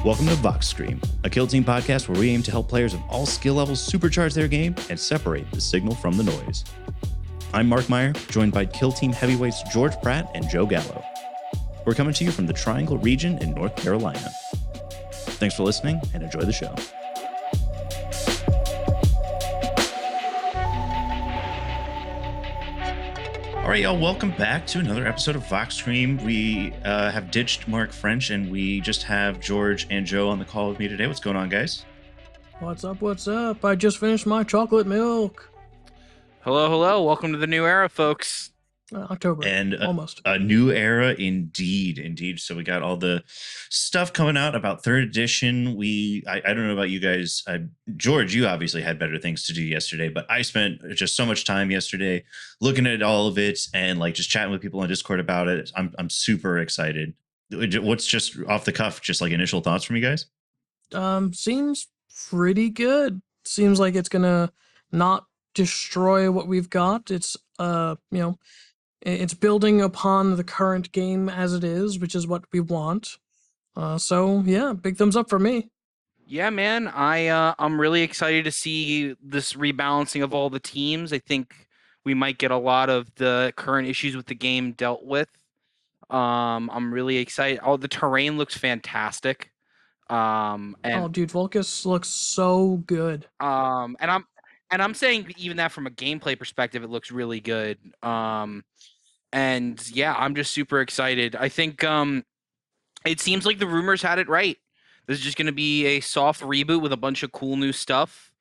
Welcome to Vox Stream, a Kill Team podcast where we aim to help players of all skill levels supercharge their game and separate the signal from the noise. I'm Mark Meyer, joined by Kill Team heavyweights George Pratt and Joe Gallo. We're coming to you from the Triangle region in North Carolina. Thanks for listening and enjoy the show. All right, y'all, welcome back to another episode of Vox Stream. We have ditched Mark French, and we just have George and Joe on the call with me today. What's going on, guys? What's up, what's up? I just finished my chocolate milk. Hello. Welcome to the new era, folks. October, and almost. A new era, indeed. So we got all the stuff coming out about third edition. I don't know about you guys. George, you obviously had better things to do yesterday, but I spent just so much time yesterday looking at all of it and like just chatting with people on Discord about it. I'm super excited. What's just off the cuff, just like initial thoughts from you guys? Seems pretty good. Seems like it's gonna not destroy what we've got. It's it's building upon the current game as it is, which is what we want. So yeah, big thumbs up for me. Yeah, man. I'm really excited to see this rebalancing of all the teams. I think we might get a lot of the current issues with the game dealt with. I'm really excited. Oh, the terrain looks fantastic. Dude, Volcus looks so good. And I'm saying even that from a gameplay perspective, it looks really good. And yeah, I'm just super excited. I think it seems like the rumors had it right. This is just going to be a soft reboot with a bunch of cool new stuff.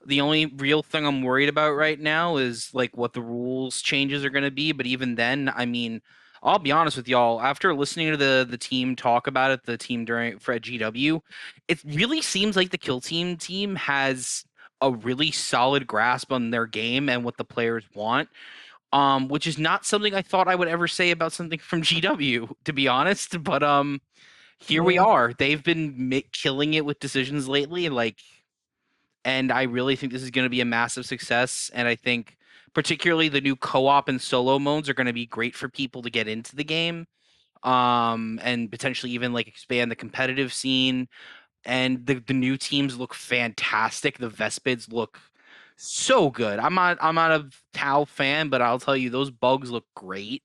The only real thing I'm worried about right now is like what the rules changes are going to be. But even then, I mean, I'll be honest with y'all. After listening to the team talk about it, the team for at GW, it really seems like the Kill Team has a really solid grasp on their game and what the players want. Which is not something I thought I would ever say about something from GW, to be honest. But here we are. They've been killing it with decisions lately, and I really think this is going to be a massive success. And I think particularly the new co-op and solo modes are going to be great for people to get into the game, and potentially even like expand the competitive scene. And the new teams look fantastic. The Vespids look so good. I'm not a Tau fan, but I'll tell you those bugs look great.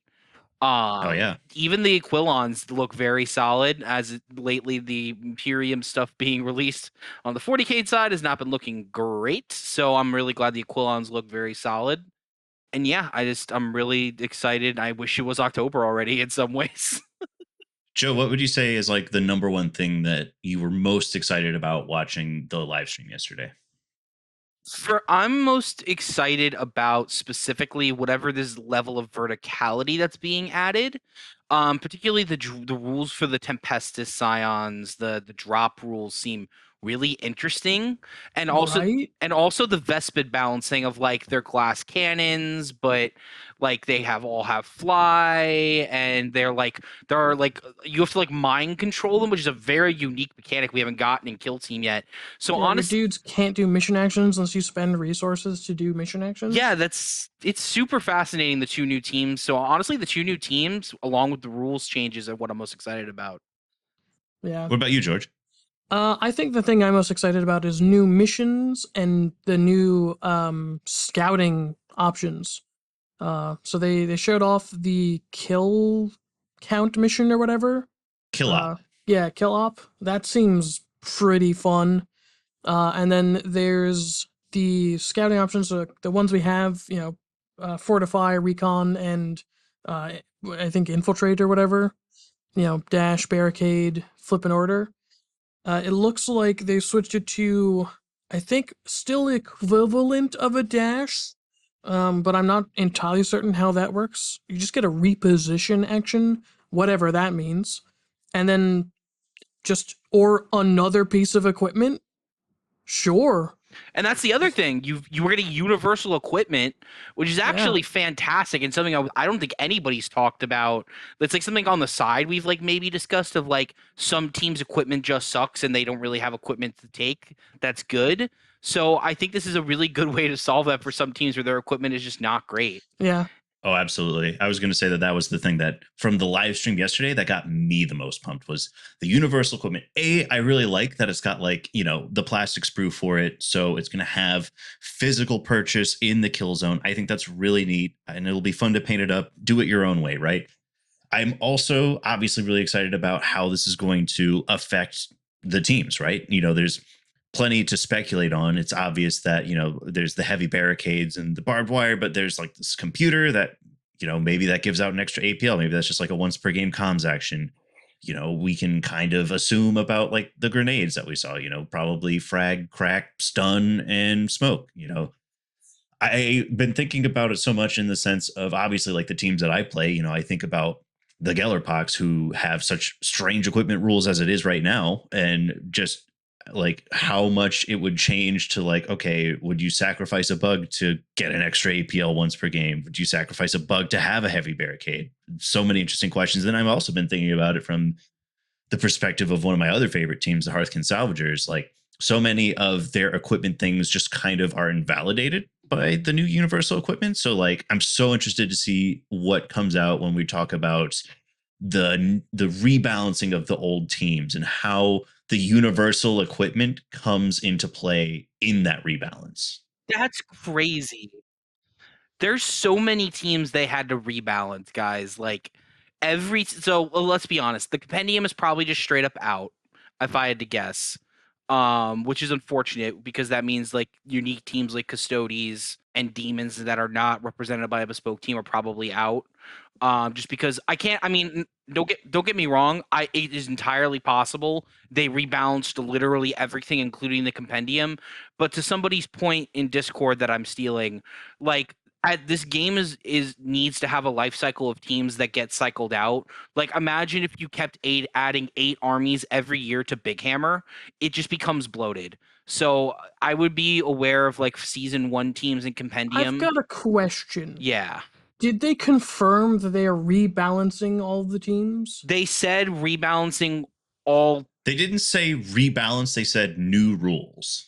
Oh yeah. Even the Aquilons look very solid. As lately the Imperium stuff being released on the 40k side has not been looking great. So I'm really glad the Aquilons look very solid. And yeah, I'm really excited. I wish it was October already in some ways. Joe, what would you say is like the number one thing that you were most excited about watching the live stream yesterday? I'm most excited about specifically whatever this level of verticality that's being added, particularly the rules for the Tempestus Scions. The drop rules seem really interesting, and also the Vespid balancing of like their glass cannons, but like they all have fly, and they're like you have to like mind control them, which is a very unique mechanic we haven't gotten in Kill Team yet. So honestly, your dudes can't do mission actions unless you spend resources to do mission actions. Yeah, it's super fascinating, the two new teams. So honestly, the two new teams, along with the rules changes, are what I'm most excited about. Yeah. What about you, George? I think the thing I'm most excited about is new missions and the new scouting options. So they showed off the kill count mission or whatever. Kill op. Kill op. That seems pretty fun. And then there's the scouting options, the ones we have, fortify, recon, and I think infiltrate or whatever. Dash, barricade, flip and order. It looks like they switched it to, I think, still equivalent of a dash, but I'm not entirely certain how that works. You just get a reposition action, whatever that means, and then or another piece of equipment. Sure. And that's the other thing. You were getting universal equipment, which is actually fantastic, and something I don't think anybody's talked about. It's like something on the side we've like maybe discussed of like some teams' equipment just sucks and they don't really have equipment to take. That's good. So I think this is a really good way to solve that for some teams where their equipment is just not great. Yeah. Oh, absolutely. I was going to say that that was the thing that from the live stream yesterday that got me the most pumped was the universal equipment. I really like that it's got like, the plastic sprue for it. So it's going to have physical purchase in the kill zone. I think that's really neat and it'll be fun to paint it up, do it your own way, right? I'm also obviously really excited about how this is going to affect the teams, right? There's plenty to speculate on. It's obvious that, there's the heavy barricades and the barbed wire, but there's like this computer that, maybe that gives out an extra APL. Maybe that's just like a once per game comms action. We can kind of assume about like the grenades that we saw, probably frag, crack, stun, and smoke. I've been thinking about it so much in the sense of obviously like the teams that I play, I think about the Gellerpox who have such strange equipment rules as it is right now, and just like how much it would change to like, okay, would you sacrifice a bug to get an extra APL once per game? Would you sacrifice a bug to have a heavy barricade? So many interesting questions. And I've also been thinking about it from the perspective of one of my other favorite teams, the Hearthkin Salvagers. Like so many of their equipment things just kind of are invalidated by the new universal equipment. So like I'm so interested to see what comes out when we talk about the rebalancing of the old teams and how the universal equipment comes into play in that rebalance. That's crazy. There's so many teams they had to rebalance, guys. Like let's be honest, the compendium is probably just straight up out, if I had to guess. Which is unfortunate because that means like unique teams like Custodes and Demons that are not represented by a bespoke team are probably out. Just because I can't. I mean, don't get me wrong. It is entirely possible they rebalanced literally everything, including the compendium. But to somebody's point in Discord that I'm stealing, like this game is needs to have a life cycle of teams that get cycled out. Like imagine if you kept adding 8 armies every year to Big Hammer, it just becomes bloated. So I would be aware of like season 1 teams in compendium. I've got a question. Yeah. Did they confirm that they are rebalancing all the teams? They said rebalancing all. They didn't say rebalance, they said new rules.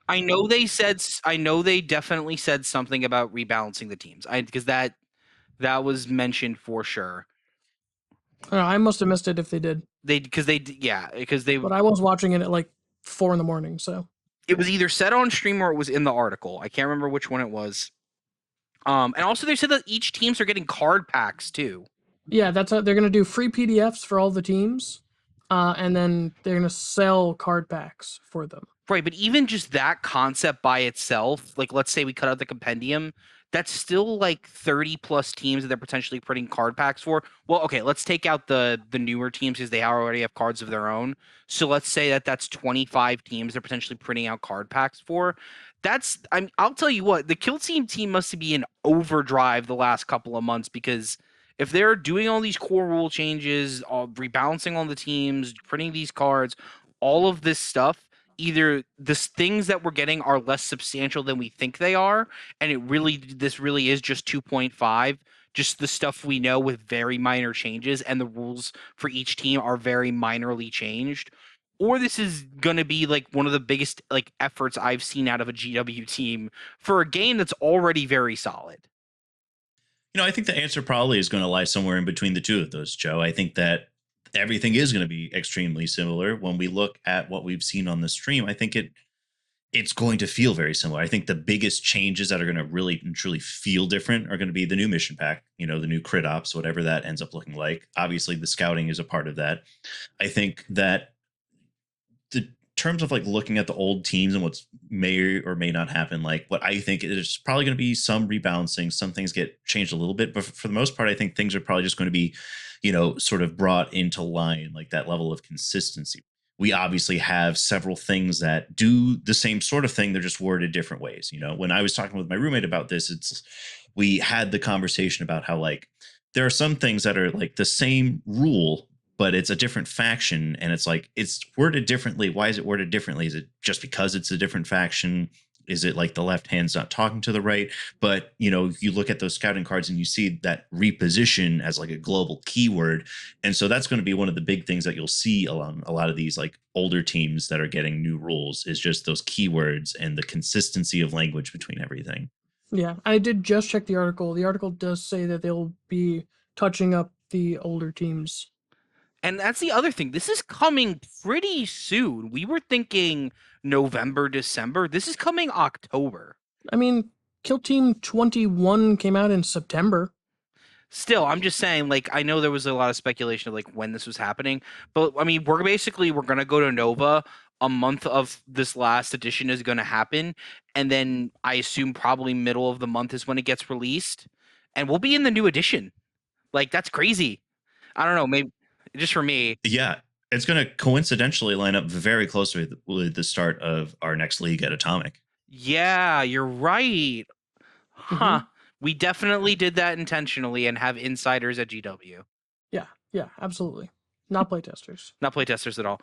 I know they definitely said something about rebalancing the teams. Because that was mentioned for sure. I must have missed it if they did. Because they. But I was watching it at like 4 a.m, so it was either said on stream or it was in the article. I can't remember which one it was. And also they said that each teams are getting card packs too. Yeah, that's how they're gonna do free PDFs for all the teams, and then they're gonna sell card packs for them. Right, but even just that concept by itself, like let's say we cut out the compendium, that's still like 30 plus teams that they're potentially printing card packs for. Well, okay, let's take out the newer teams because they already have cards of their own. So let's say that's 25 teams they're potentially printing out card packs for. I'll tell you what, the Kill team must be in overdrive the last couple of months because if they're doing all these core rule changes, rebalancing all the teams, printing these cards, all of this stuff, either the things that we're getting are less substantial than we think they are, and this really is just 2.5, just the stuff we know with very minor changes, and the rules for each team are very minorly changed. Or this is going to be like one of the biggest like efforts I've seen out of a GW team for a game that's already very solid. I think the answer probably is going to lie somewhere in between the two of those, Joe. I think that everything is going to be extremely similar. When we look at what we've seen on the stream, I think it's going to feel very similar. I think the biggest changes that are going to really and truly feel different are going to be the new mission pack, the new crit ops, whatever that ends up looking like. Obviously, the scouting is a part of that. I think that the terms of like looking at the old teams and what's may or may not happen, like what I think is probably going to be some rebalancing, some things get changed a little bit, but for the most part, I think things are probably just going to be, sort of brought into line, like that level of consistency. We obviously have several things that do the same sort of thing. They're just worded different ways. When I was talking with my roommate about this, we had the conversation about how like there are some things that are like the same rule, but it's a different faction and it's like it's worded differently. Why is it worded differently? Is it just because it's a different faction? Is it like the left hand's not talking to the right? But you look at those scouting cards and you see that reposition as like a global keyword, and so that's going to be one of the big things that you'll see along a lot of these like older teams that are getting new rules is just those keywords and the consistency of language between everything. Yeah, I did just check the article. The article does say that they'll be touching up the older teams. And that's the other thing. This is coming pretty soon. We were thinking November, December. This is coming October. I mean, Kill Team 21 came out in September. Still, I'm just saying, like, I know there was a lot of speculation of like when this was happening, but I mean, we're gonna go to Nova. A month of this last edition is gonna happen, and then I assume probably middle of the month is when it gets released, and we'll be in the new edition. Like, that's crazy. I don't know, maybe just for me. Yeah, it's going to coincidentally line up very closely with the start of our next league at Atomic. Yeah, you're right. Huh. We definitely did that intentionally and have insiders at GW. Yeah, absolutely. Not playtesters. Not playtesters at all.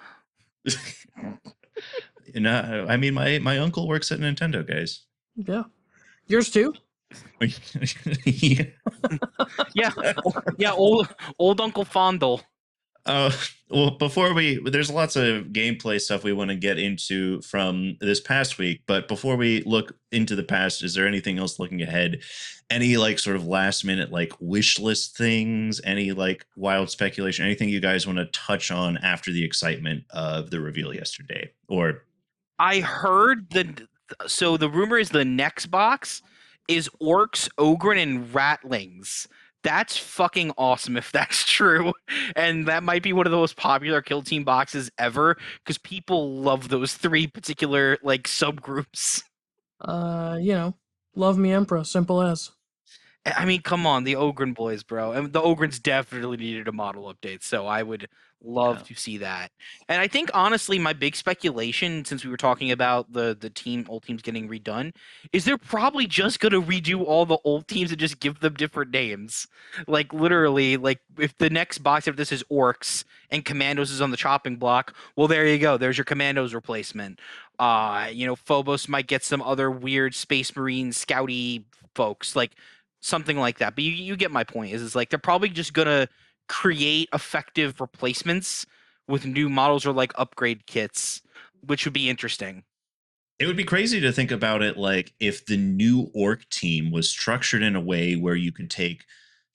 No, I mean my uncle works at Nintendo, guys. Yeah. Yours too? Yeah. Yeah. Yeah, old Uncle Fondle. Well, there's lots of gameplay stuff we want to get into from this past week, but before we look into the past, is there anything else looking ahead? Any like sort of last minute like wish list things? Any like wild speculation? Anything you guys want to touch on after the excitement of the reveal yesterday? Or I heard so the rumor is the next box is orcs, ogren, and ratlings. That's fucking awesome if that's true. And that might be one of the most popular Kill Team boxes ever because people love those three particular like subgroups. Love me Emperor, simple as. I mean, come on, the Ogren boys, bro. And the Ogrens definitely needed a model update, so I would love to see that. And I think honestly, my big speculation, since we were talking about the old teams getting redone, is they're probably just gonna redo all the old teams and just give them different names. Like literally, like if the next box after this is orcs and commandos is on the chopping block, well, there you go. There's your commandos replacement. Phobos might get some other weird space marine scouty folks. Like something like that. But you get my point. Is like they're probably just gonna create effective replacements with new models or like upgrade kits, which would be interesting. it would be crazy to think about it like if the new orc team was structured in a way where you could take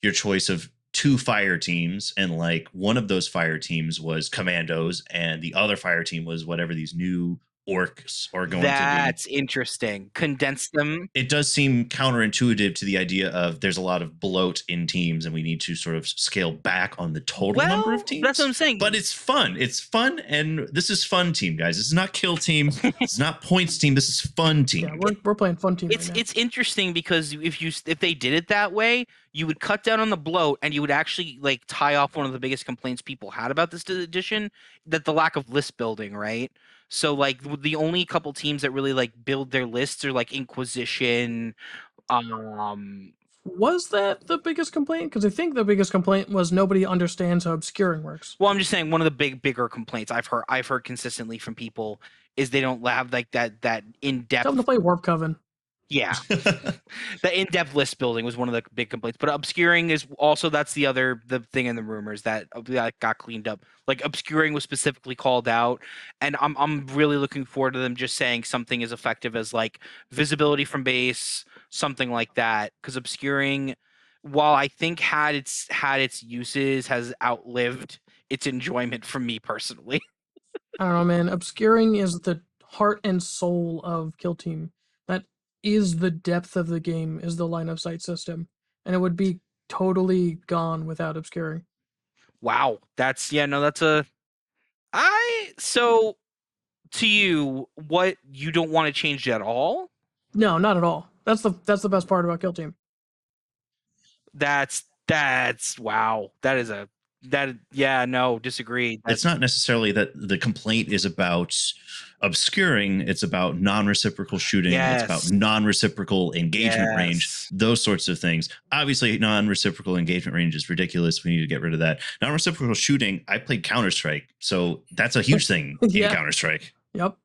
your choice of two fire teams and like one of those fire teams was commandos and the other fire team was whatever these new orcs are going to be. That's interesting. Condense them. It does seem counterintuitive to the idea of there's a lot of bloat in teams and we need to sort of scale back on the total number of teams. That's what I'm saying. But it's fun. It's fun. And this is fun team, guys. This is not kill team. It's not points team. This is fun team. Yeah, we're playing fun team. It's interesting because if they did it that way, you would cut down on the bloat and you would actually like tie off one of the biggest complaints people had about this edition, that the lack of list building, right? So like the only couple teams that really like build their lists are like Inquisition. Was that the biggest complaint? Because I think the biggest complaint was nobody understands how obscuring works. Well, I'm just saying one of the bigger complaints I've heard consistently from people is they don't have like that in-depth. Tell them to play Warpcoven. Yeah, the in-depth list building was one of the big complaints, but obscuring is also the thing in the rumors that got cleaned up. Like obscuring was specifically called out, and I'm really looking forward to them just saying something as effective as like visibility from base, something like that. Because obscuring, while I think had its uses, has outlived its enjoyment from me personally. I don't know, man. Obscuring is the heart and soul of Kill Team. That is the depth of the game, is the line of sight system, and it would be totally gone without obscuring. Wow, so to you, what, you don't want to change at all? No, not at all. That's the best part about Kill Team. That's wow. Disagree. It's not necessarily that the complaint is about obscuring. It's about non-reciprocal shooting. Yes. It's about non-reciprocal engagement Yes. range, those sorts of things. Obviously, non-reciprocal engagement range is ridiculous. We need to get rid of that. Non-reciprocal shooting, I played Counter-Strike, so that's a huge thing Yeah. in Counter-Strike. Yep.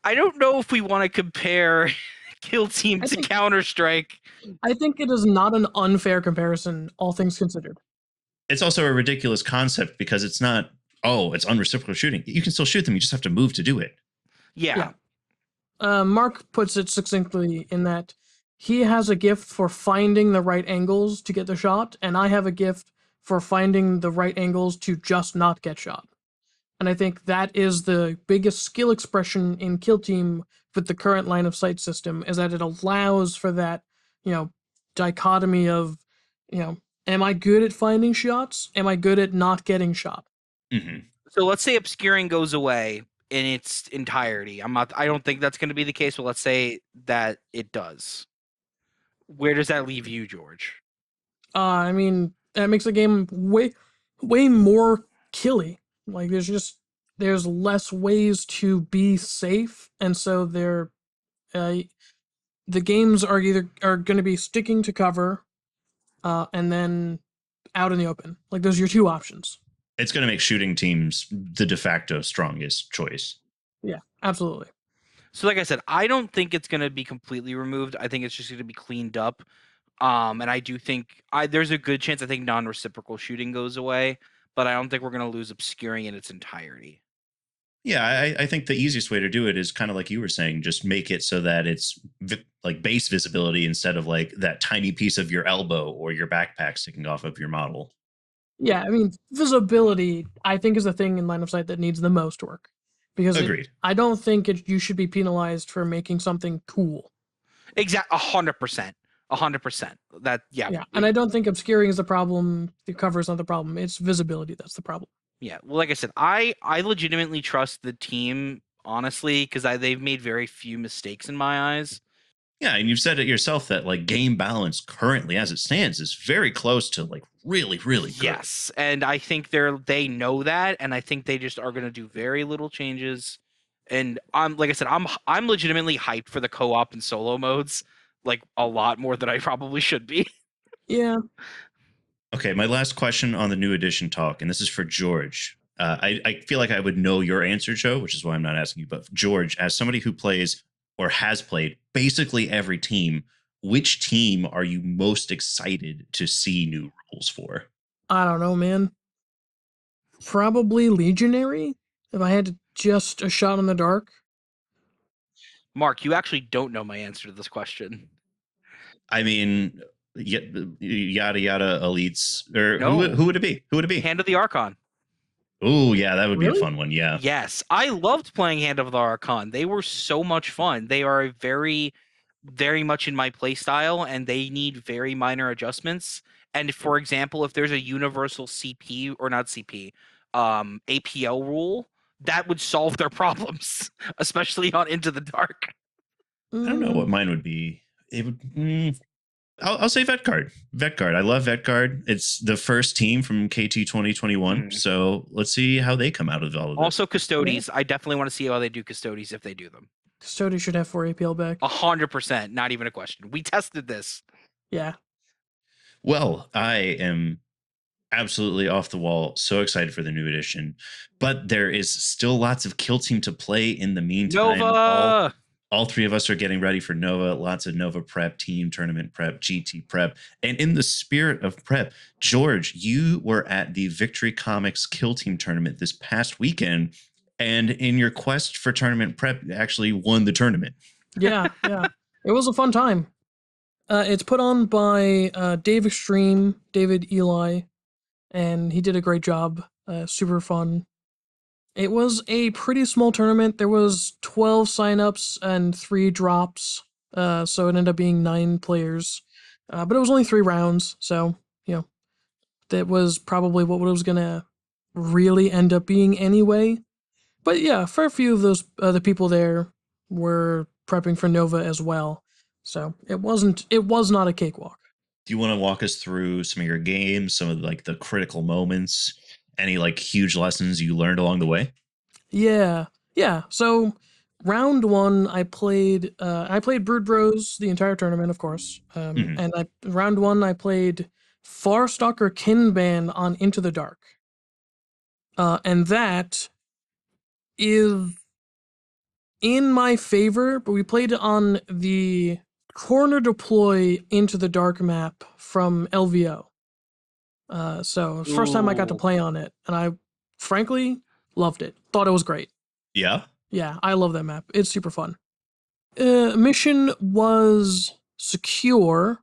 I don't know if we want to compare Kill Team to Counter-Strike. I think it is not an unfair comparison, all things considered. It's also a ridiculous concept because it's not, it's unreciprocal shooting. You can still shoot them. You just have to move to do it. Yeah. Mark puts it succinctly in that he has a gift for finding the right angles to get the shot, and I have a gift for finding the right angles to just not get shot. And I think that is the biggest skill expression in Kill Team with the current line of sight system, is that it allows for that, dichotomy of, am I good at finding shots? Am I good at not getting shot? Mm-hmm. So let's say obscuring goes away in its entirety. I don't think that's going to be the case, but let's say that it does. Where does that leave you, George? I mean, that makes the game way more killy. Like there's less ways to be safe, and so the games are going to be sticking to cover, and then out in the open. Like those are your two options. It's going to make shooting teams the de facto strongest choice. Yeah, absolutely. So like I said, I don't think it's going to be completely removed. I think it's just going to be cleaned up. And I do think there's a good chance I think non-reciprocal shooting goes away, but I don't think we're going to lose obscuring in its entirety. Yeah, I think the easiest way to do it is kind of like you were saying, just make it so that it's like base visibility instead of like that tiny piece of your elbow or your backpack sticking off of your model. Yeah, I mean, visibility, I think, is the thing in line of sight that needs the most work. Because Agreed. I don't think you should be penalized for making something cool. Exactly, 100%. 100%. Yeah, and I don't think obscuring is the problem. The cover is not the problem. It's visibility that's the problem. Yeah, well, like I said, I legitimately trust the team, honestly, because they've made very few mistakes in my eyes. Yeah, and you've said it yourself that like game balance currently as it stands is very close to like really, really good. Yes, and I think they know that, and I think they just are going to do very little changes. And like I said, I'm legitimately hyped for the co-op and solo modes, like a lot more than I probably should be. Yeah. Okay, my last question on the new edition talk, and this is for George. I feel like I would know your answer, Joe, which is why I'm not asking you. But George, as somebody who plays or has played basically every team, which team are you most excited to see new rules for? I don't know, man. Probably Legionary, if I had to just a shot in the dark. Mark, you actually don't know my answer to this question. I mean, yada yada elites, or No. who would it be? Who would it be? Hand of the Archon. Oh, yeah, that would be Really? a fun one. Yeah. Yes, I loved playing Hand of the Archon. They were so much fun. They are very, very much in my play style, and they need very minor adjustments. And for example, if there's a universal CP or not CP, APL rule, that would solve their problems, especially on Into the Dark. I don't know what mine would be. It would. I'll say Vet Guard. Vet Guard. I love Vet Guard. It's the first team from KT 2021. So let's see how they come out of all of this. Also, Custodes. I definitely want to see how they do Custodes if they do them. Custodes should have 4 APL back. 100%. Not even a question. We tested this. Yeah. Well, I am absolutely off the wall. So excited for the new edition. But there is still lots of Kill Team to play in the meantime. Nova! All three of us are getting ready for Nova, lots of Nova prep, team tournament prep, GT prep. And in the spirit of prep, George, you were at the Victory Comics Kill Team tournament this past weekend. And in your quest for tournament prep, you actually won the tournament. Yeah. It was a fun time. It's put on by Dave Extreme, David Eli, and he did a great job. Super fun. It was a pretty small tournament. There was 12 signups and 3 drops, so it ended up being 9 players. But it was only 3 rounds, so, that was probably what it was going to really end up being anyway. But yeah, for a few of those the people there were prepping for Nova as well. So it was not a cakewalk. Do you want to walk us through some of your games, some of like the critical moments, any like huge lessons you learned along the way? Yeah. So round 1, I played Brood Bros the entire tournament, of course. And round 1 I played Farstalker Kinban on Into the Dark. And that is in my favor, but we played it on the corner deploy Into the Dark map from LVO. So it was the first time I got to play on it, and I frankly loved it. Thought it was great. Yeah. Yeah, I love that map. It's super fun. Mission was secure.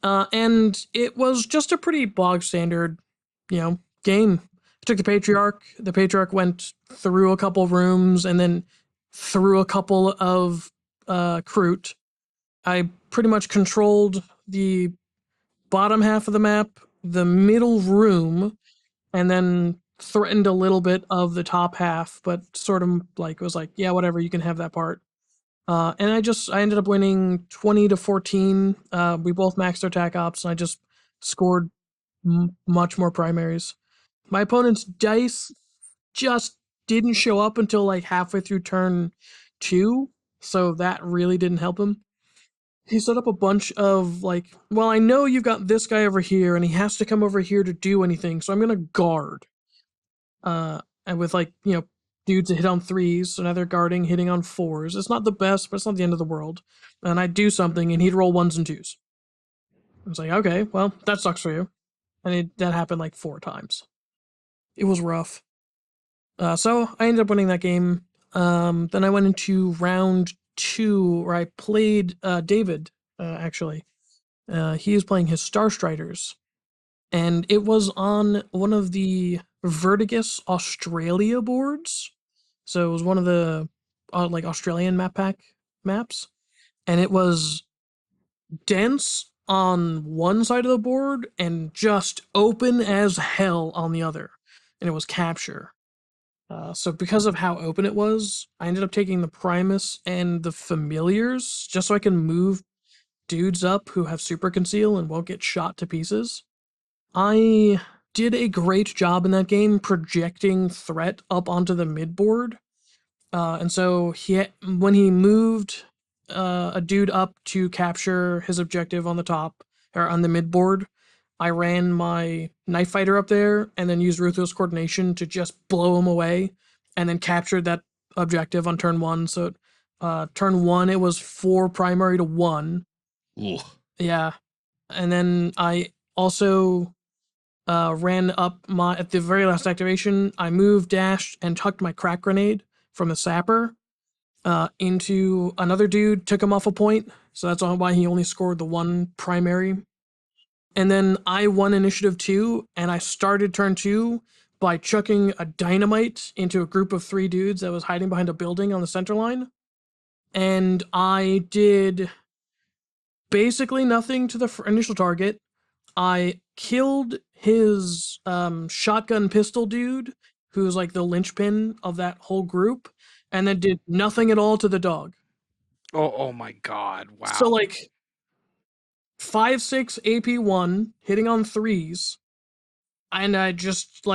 And it was just a pretty bog standard, game. I took the Patriarch. The Patriarch went through a couple rooms and then through a couple of Kroot. I pretty much controlled the bottom half of the map, the middle room, and then threatened a little bit of the top half, but sort of was like, yeah, whatever, you can have that part. And I ended up winning 20-14. We both maxed our attack ops, and I just scored much more primaries. My opponent's dice just didn't show up until like halfway through turn 2, so that really didn't help him. He set up a bunch of well, I know you've got this guy over here, and he has to come over here to do anything, so I'm gonna guard. And with dudes that hit on 3s, so now they're guarding, hitting on 4s. It's not the best, but it's not the end of the world. And I'd do something, and he'd roll 1s and 2s. I was like, okay, well, that sucks for you. And that happened like 4 times. It was rough. So I ended up winning that game. Then I went into round 2, where I played David, actually. He was playing his Star Striders. And it was on one of the Vertigus Australia boards. So it was one of the Australian map pack maps. And it was dense on one side of the board and just open as hell on the other. And it was capture. So because of how open it was, I ended up taking the Primus and the Familiars just so I can move dudes up who have super conceal and won't get shot to pieces. I did a great job in that game projecting threat up onto the mid board. And so when he moved a dude up to capture his objective on the top, or on the mid board, I ran my Knife Fighter up there and then used Ruthless Coordination to just blow him away, and then captured that objective on turn 1. So turn 1, it was 4 primary to 1. Ooh. Yeah. And then I also ran up at the very last activation, I moved, dashed, and tucked my crack grenade from the sapper into another dude, took him off a point, so that's why he only scored the 1 primary. And then I won initiative 2, and I started turn 2 by chucking a dynamite into a group of 3 dudes that was hiding behind a building on the center line. And I did basically nothing to the initial target. I killed his shotgun pistol dude, who's like the linchpin of that whole group, and then did nothing at all to the dog. Oh my god, wow. So 5-6 AP1, hitting on 3s, and I just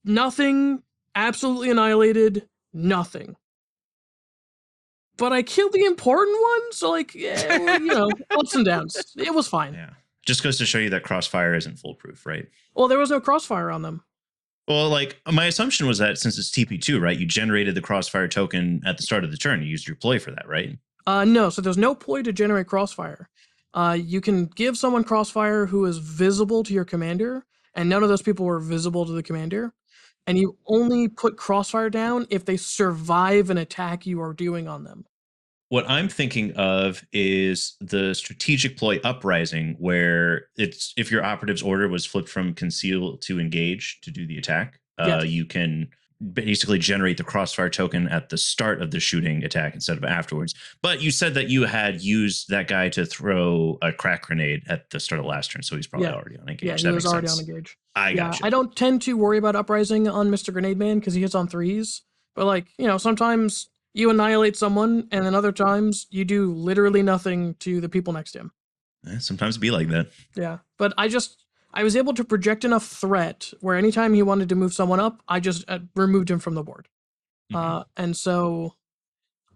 nothing, absolutely annihilated, nothing. But I killed the important one, so yeah, ups and downs. It was fine. Yeah. Just goes to show you that Crossfire isn't foolproof, right? Well, there was no Crossfire on them. Well, my assumption was that since it's TP2, right, you generated the Crossfire token at the start of the turn. You used your ploy for that, right? No, so there's no ploy to generate Crossfire. You can give someone Crossfire who is visible to your commander, and none of those people were visible to the commander. And you only put Crossfire down if they survive an attack you are doing on them. What I'm thinking of is the strategic ploy Uprising, where it's if your operative's order was flipped from conceal to engage to do the attack, Yes. You can basically generate the Crossfire token at the start of the shooting attack instead of afterwards. But you said that you had used that guy to throw a crack grenade at the start of the last turn, so he's probably already on engage. Yeah, he was already on engage. I gotcha. I don't tend to worry about Uprising on Mr. Grenade Man because he hits on 3s. But sometimes you annihilate someone, and then other times you do literally nothing to the people next to him. Sometimes it be like that. Yeah, but I was able to project enough threat where anytime he wanted to move someone up, I just removed him from the board. Mm-hmm. And so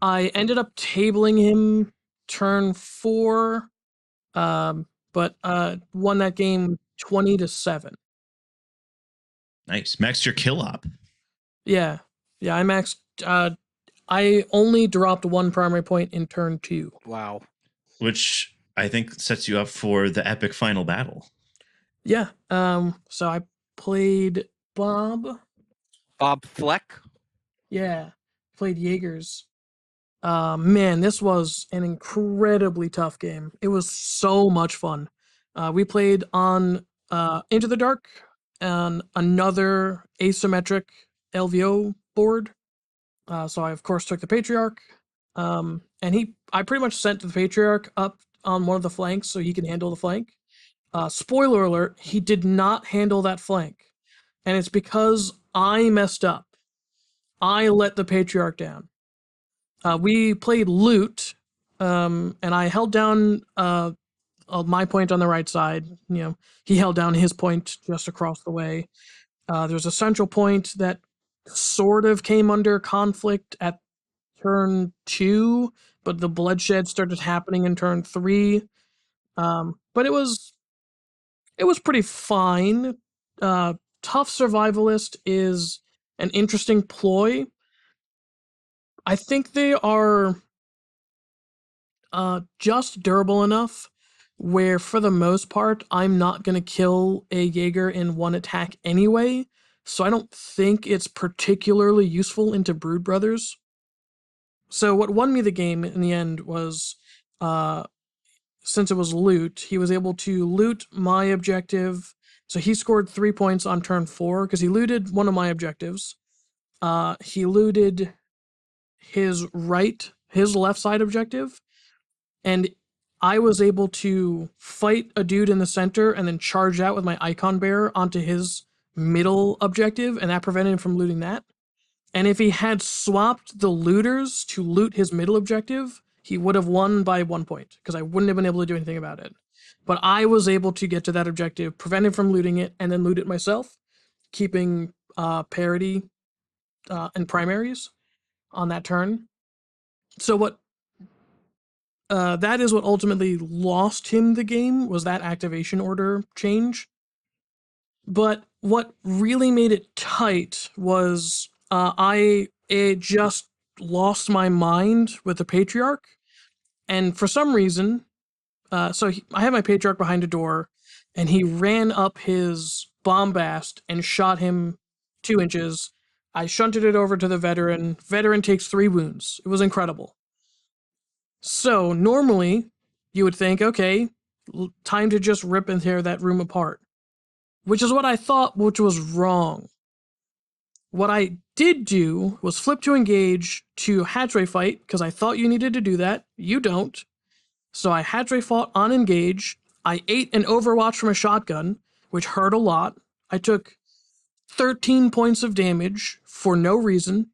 I ended up tabling him turn 4, but won that game 20-7. Nice. Maxed your kill op. Yeah, I maxed. I only dropped 1 primary point in turn 2. Wow. Which I think sets you up for the epic final battle. Yeah. So I played Bob Fleck? Yeah. Played Jaegers. Man, this was an incredibly tough game. It was so much fun. We played on Into the Dark on another asymmetric LVO board. So I of course took the Patriarch. And I pretty much sent the Patriarch up on one of the flanks so he can handle the flank. Spoiler alert, he did not handle that flank. And it's because I messed up. I let the Patriarch down. We played loot, and I held down my point on the right side. He held down his point just across the way. There's a central point that sort of came under conflict at turn 2, but the bloodshed started happening in turn 3. But it was pretty fine. Tough Survivalist is an interesting ploy. I think they are just durable enough where, for the most part, I'm not going to kill a Jaeger in one attack anyway, so I don't think it's particularly useful into Brood Brothers. So what won me the game in the end was, since it was loot, he was able to loot my objective. So he scored 3 points on turn 4 because he looted one of my objectives. He looted his left side objective, and I was able to fight a dude in the center and then charge out with my icon bearer onto his middle objective, and that prevented him from looting that. And if he had swapped the looters to loot his middle objective, he would have won by 1 point, because I wouldn't have been able to do anything about it. But I was able to get to that objective, prevent him from looting it, and then loot it myself, keeping parity and primaries on that turn. So that is what ultimately lost him the game, was that activation order change. But what really made it tight was it just lost my mind with the Patriarch. And for some reason, I had my Patriarch behind a door, and he ran up his bombast and shot him 2 inches. I shunted it over to the veteran. Veteran takes 3 wounds. It was incredible. So normally, you would think, okay, time to just rip and tear that room apart. Which is what I thought, which was wrong. What I did do was flip to engage to hatchway fight, because I thought you needed to do that. You don't. So I hatchway fought on engage. I ate an overwatch from a shotgun, which hurt a lot. I took 13 points of damage for no reason.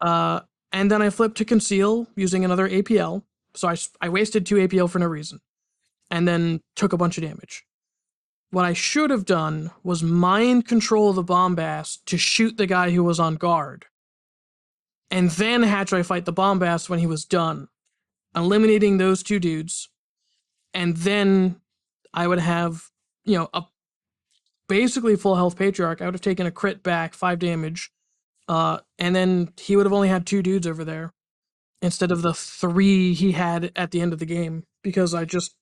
And then I flipped to conceal using another APL. So I wasted 2 APL for no reason. And then took a bunch of damage. What I should have done was mind control the bombast to shoot the guy who was on guard. And then hatchway fight the bombast when he was done, eliminating those 2 dudes. And then I would have, a basically full health Patriarch. I would have taken a crit back, 5 damage. And then he would have only had 2 dudes over there instead of the 3 he had at the end of the game, because I just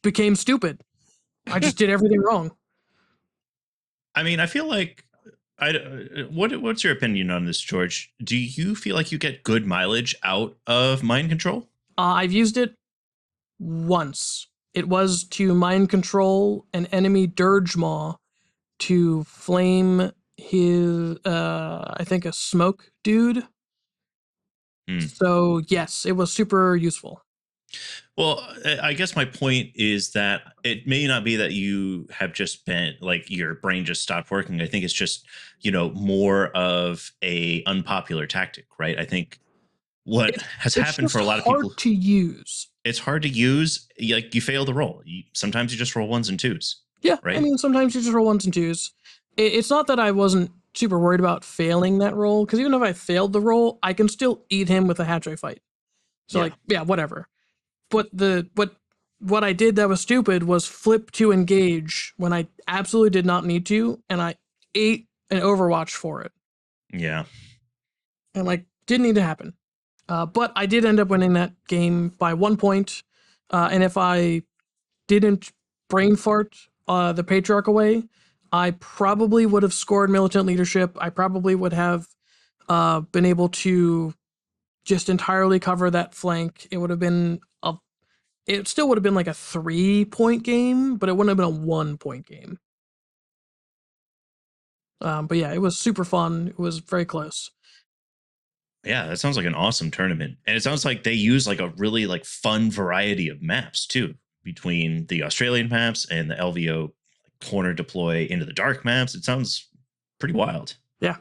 became stupid. I just did everything wrong. I mean, I feel like what's your opinion on this, George? Do you feel like you get good mileage out of mind control? I've used it once. It was to mind control an enemy Dirge Maw to flame his, I think, a smoke dude. So yes, it was super useful. Well, I guess my point is that it may not be that you have just been like your brain just stopped working. I think it's just, more of a unpopular tactic, right? I think what has happened for a lot of people, to use. It's hard to use. Like, you fail the roll. Sometimes you just roll 1s and 2s. Yeah, right? I mean, sometimes you just roll 1s and 2s. It's not that I wasn't super worried about failing that roll, because even if I failed the roll, I can still eat him with a hatchway fight. So whatever. But what I did that was stupid was flip to engage when I absolutely did not need to, and I ate an Overwatch for it. Yeah. And didn't need to happen. But I did end up winning that game by 1 point. And if I didn't brain fart the Patriarch away, I probably would have scored Militant Leadership. I probably would have been able to just entirely cover that flank, it would have been it still would have been like a 3-point game, but it wouldn't have been a 1-point game. But yeah, it was super fun. It was very close. Yeah, that sounds like an awesome tournament. And it sounds like they use like a really like fun variety of maps too, between the Australian maps and the LVO corner deploy into the dark maps. It sounds pretty wild. Yeah.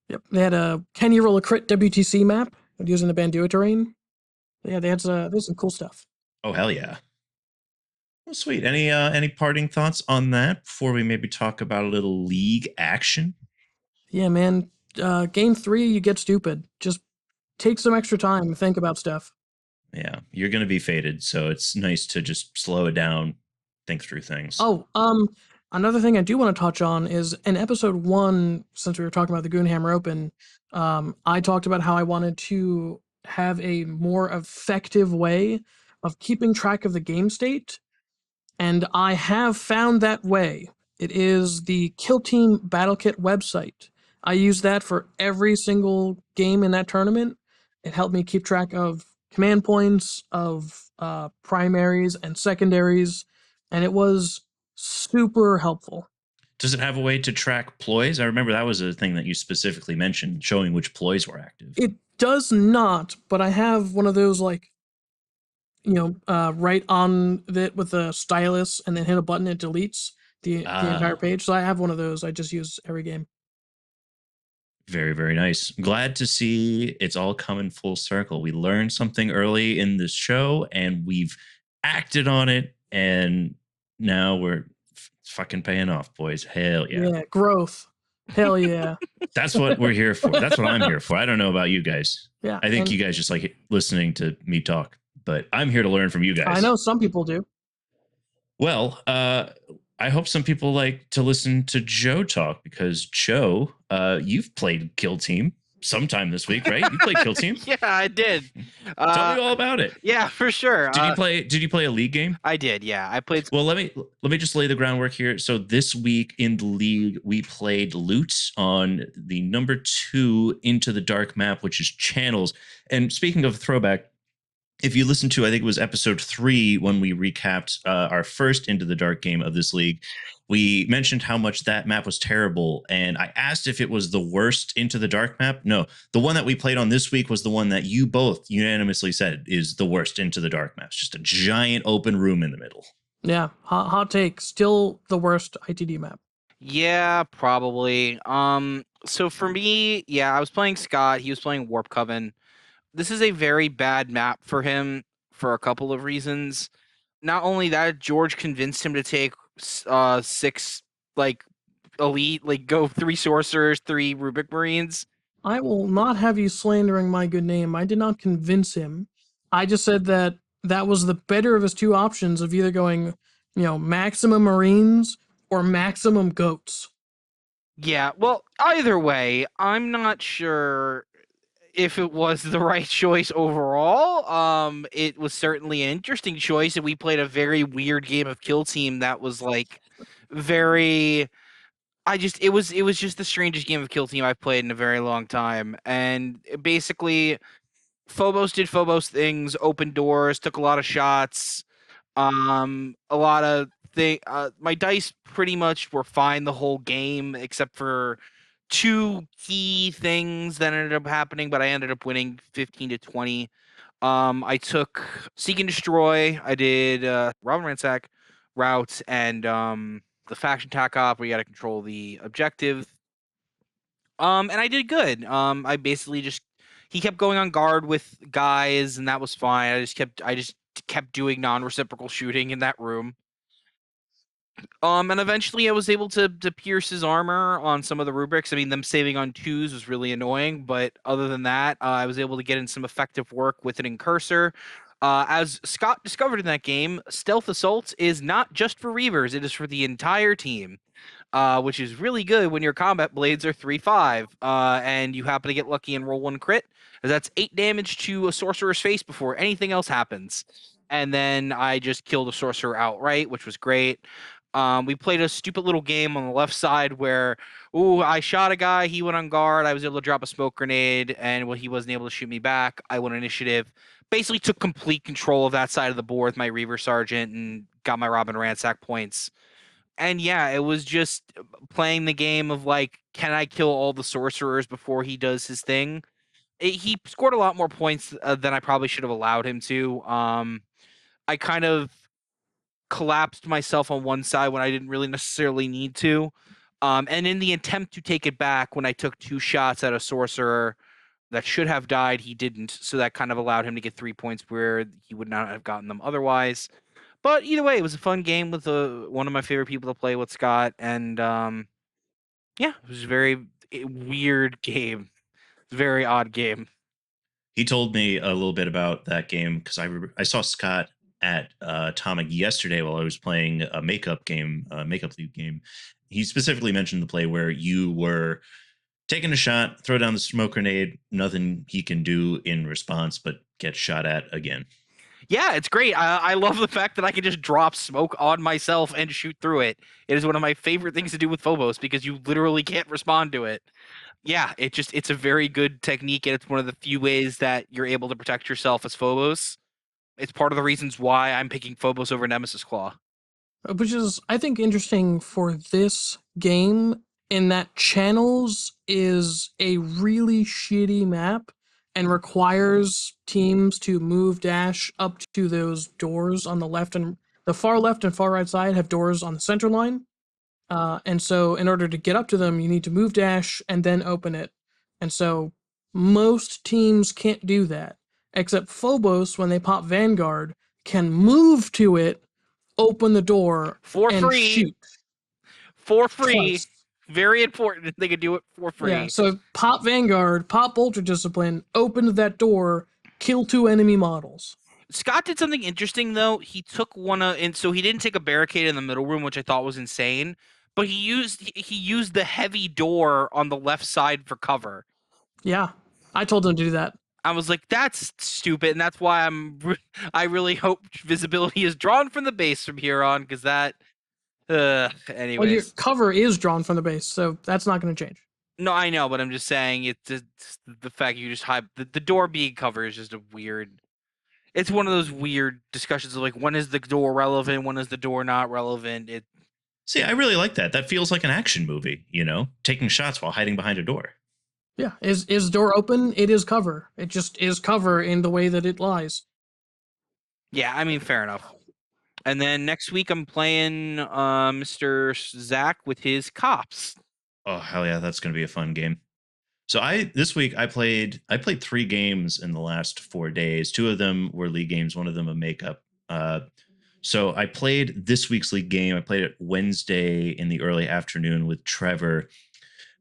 Yep. They had a Can You Roll a Crit WTC map using the Bandua terrain. Yeah, there's some cool stuff. Oh hell yeah. Well, sweet. Any parting thoughts on that before we maybe talk about a little league action? Yeah, man. Game 3, you get stupid. Just take some extra time and think about stuff. Yeah, you're going to be faded, so it's nice to just slow it down, think through things. Oh, another thing I do want to touch on is in episode 1, since we were talking about the Goonhammer Open, I talked about how I wanted to have a more effective way of keeping track of the game state, and I have found that way. It is the Kill Team Battle Kit website. I use that for every single game in that tournament. It helped me keep track of command points, of primaries and secondaries, and it was super helpful. Does it have a way to track ploys? I remember that was a thing that you specifically mentioned, showing which ploys were active. It does not, but I have one of those like, right on it with a stylus, and then hit a button, it deletes the entire page. So I have one of those. I just use every game. Very, very nice. Glad to see it's all coming full circle. We learned something early in this show and we've acted on it, and now we're fucking paying off, boys. Hell yeah. Yeah, growth. Hell yeah. That's what we're here for. That's what I'm here for. I don't know about you guys. Yeah. I think you guys just like listening to me talk, but I'm here to learn from you guys. I know some people do. Well, I hope some people like to listen to Joe talk, because Joe, you've played Kill Team sometime this week, right? You played Kill Team. Yeah, I did. Tell me all about it. Yeah, for sure. Did you play a league game? I did. Yeah, I played. Well, let me just lay the groundwork here. So this week in the league, we played Loot on the number 2 Into the Dark map, which is Channels. And speaking of throwback, if you listen to, I think it was episode 3 when we recapped our first Into the Dark game of this league, we mentioned how much that map was terrible. And I asked if it was the worst Into the Dark map. No, the one that we played on this week was the one that you both unanimously said is the worst Into the Dark map. It's just a giant open room in the middle. Yeah, hot take. Still the worst ITD map. Yeah, probably. So for me, yeah, I was playing Scott. He was playing Warpcoven. This is a very bad map for him for a couple of reasons. Not only that, George convinced him to take 6 like elite, like go 3 sorcerers, 3 Rubik Marines. I will not have you slandering my good name. I did not convince him. I just said that was the better of his 2 options of either going, maximum Marines or maximum goats. Yeah, well, either way, I'm not sure if it was the right choice overall. It was certainly an interesting choice, and we played a very weird game of Kill Team that was like very. It was just the strangest game of Kill Team I've played in a very long time, and basically, Phobos did Phobos things, opened doors, took a lot of shots, a lot of my dice pretty much were fine the whole game except for 2 key things that ended up happening, but I ended up winning 15 to 20. I took Seek and Destroy. I did Robin Ransack route and the faction tack op where you got to control the objective. And I did good. I basically he kept going on guard with guys, and that was fine. I just kept doing non-reciprocal shooting in that room. And eventually I was able to pierce his armor on some of the rubrics. I mean, them saving on 2s was really annoying, but other than that, I was able to get in some effective work with an incursor. As Scott discovered in that game, Stealth Assault is not just for Reavers, it is for the entire team, which is really good when your combat blades are 3/5, and you happen to get lucky and roll 1 crit. That's 8 damage to a sorcerer's face before anything else happens. And then I just killed a sorcerer outright, which was great. We played a stupid little game on the left side where, ooh, I shot a guy, he went on guard, I was able to drop a smoke grenade, and when he wasn't able to shoot me back, I went initiative. Basically took complete control of that side of the board with my Reaver Sergeant and got my Robin Ransack points. And yeah, it was just playing the game of like, can I kill all the sorcerers before he does his thing? He scored a lot more points than I probably should have allowed him to. I kind of collapsed myself on one side when I didn't really necessarily need to. And in the attempt to take it back, when I took 2 shots at a sorcerer that should have died, he didn't. So that kind of allowed him to get 3 points where he would not have gotten them otherwise. But either way, it was a fun game with one of my favorite people to play with, Scott. And yeah, it was a very weird game. Very odd game. He told me a little bit about that game because I saw Scott at Atomic yesterday while I was playing a makeup league game. He specifically mentioned the play where you were taking a shot, throw down the smoke grenade, nothing he can do in response, but get shot at again. Yeah, it's great. I love the fact that I can just drop smoke on myself and shoot through it. It is one of my favorite things to do with Phobos because you literally can't respond to it. Yeah, it's a very good technique, and it's one of the few ways that you're able to protect yourself as Phobos. It's part of the reasons why I'm picking Phobos over Nemesis Claw. Which is, I think, interesting for this game in that Channels is a really shitty map and requires teams to move dash up to those doors on the left and the far left and far right side have doors on the center line. And so in order to get up to them, you need to move dash and then open it. And so most teams can't do that, except Phobos, when they pop Vanguard, can move to it, open the door, For and free. shoot. For free. Twice. Very important. They could do it for free. Yeah, so pop Vanguard, pop Ultra Discipline, open that door, kill 2 enemy models. Scott did something interesting though. He took and so he didn't take a barricade in the middle room, which I thought was insane. But he used the heavy door on the left side for cover. Yeah, I told him to do that. I was like, that's stupid, and that's why I really hope visibility is drawn from the base from here on, because that. Anyways, well, your cover is drawn from the base, so that's not going to change. No, I know, but I'm just saying it's the fact you just hide the door being covered is just a weird. It's one of those weird discussions of like, when is the door relevant, when is the door not relevant. See, I really like that. That feels like an action movie, taking shots while hiding behind a door. Yeah, is door open? It is cover. It just is cover in the way that it lies. Yeah, I mean, fair enough. And then next week I'm playing Mr. Zach with his cops. Oh hell yeah, that's going to be a fun game. So this week I played 3 games in the last 4 days. 2 of them were league games, one of them a makeup. So I played this week's league game. I played it Wednesday in the early afternoon with Trevor.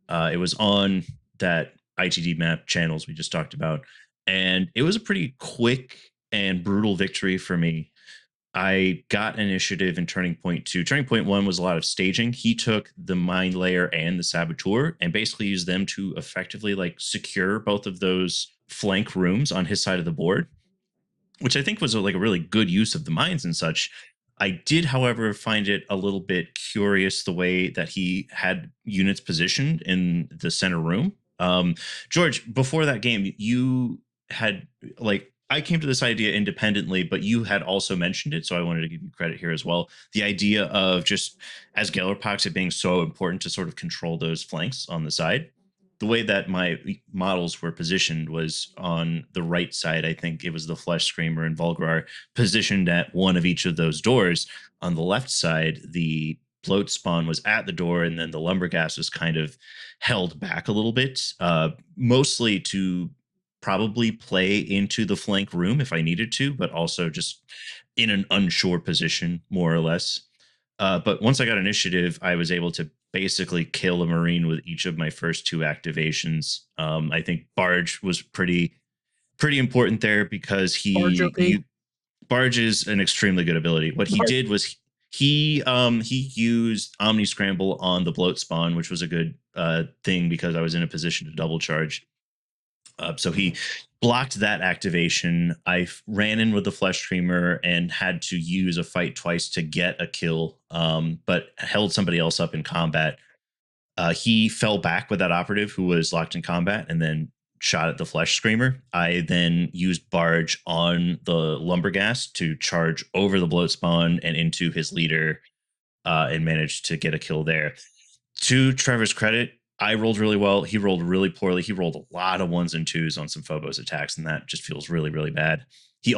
It was on that ITD map Channels we just talked about, and it was a pretty quick and brutal victory for me. I got initiative in Turning Point 2. Turning Point 1 was a lot of staging. He took the Mind Layer and the Saboteur and basically used them to effectively secure both of those flank rooms on his side of the board, which I think was a really good use of the mines and such. I did, however, find it a little bit curious the way that he had units positioned in the center room. George, before that game, you had I came to this idea independently, but you had also mentioned it, so I wanted to give you credit here as well. The idea of just, as Gellerpox, it being so important to sort of control those flanks on the side. The way that my models were positioned was on the right side. I think it was the Flesh Screamer and Volgrar positioned at one of each of those doors. On the left side, the Bloat Spawn was at the door, and then the Lumberghast was kind of held back a little bit, mostly to probably play into the flank room if I needed to, but also just in an unsure position, more or less. But once I got initiative, I was able to basically kill a Marine with each of my first 2 activations. I think Barge was pretty important there because Barge is an extremely good ability. What he did was he used Omni Scramble on the Bloat Spawn, which was a good thing because I was in a position to double charge. So he blocked that activation. I ran in with the Flesh Screamer and had to use a fight twice to get a kill, but held somebody else up in combat. He fell back with that operative who was locked in combat and then shot at the Flesh Screamer. I then used Barge on the Lumberghast to charge over the Bloat Spawn and into his leader, and managed to get a kill there. To Trevor's credit, I rolled really well. He rolled really poorly. He rolled a lot of 1s and 2s on some Phobos attacks, and that just feels really, really bad. He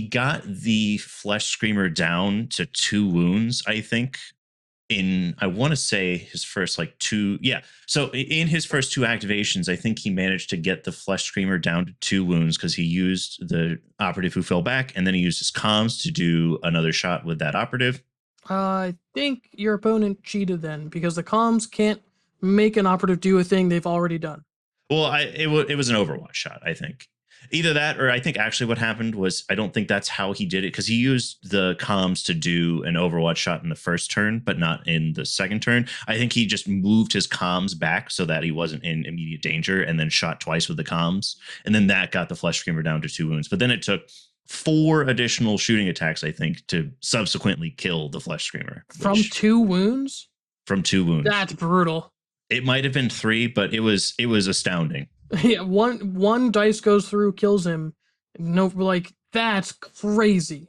got the Flesh Screamer down to 2 wounds, I think, in, I want to say, his first like 2. Yeah. So in his first 2 activations, I think he managed to get the Flesh Screamer down to 2 wounds because he used the operative who fell back, and then he used his comms to do another shot with that operative. I think your opponent cheated then, because the comms can't make an operative do a thing they've already done. Well, it was an Overwatch shot, I think. Either that, or I think actually what happened was, I don't think that's how he did it, because he used the comms to do an Overwatch shot in the first turn, but not in the second turn. I think he just moved his comms back so that he wasn't in immediate danger, and then shot twice with the comms. And then that got the Flesh Screamer down to 2 wounds. But then it took 4 additional shooting attacks, I think, to subsequently kill the Flesh Screamer. From 2 wounds? From 2 wounds. That's brutal. It might have been 3, but it was astounding. Yeah, one dice goes through, kills him. No, like, that's crazy.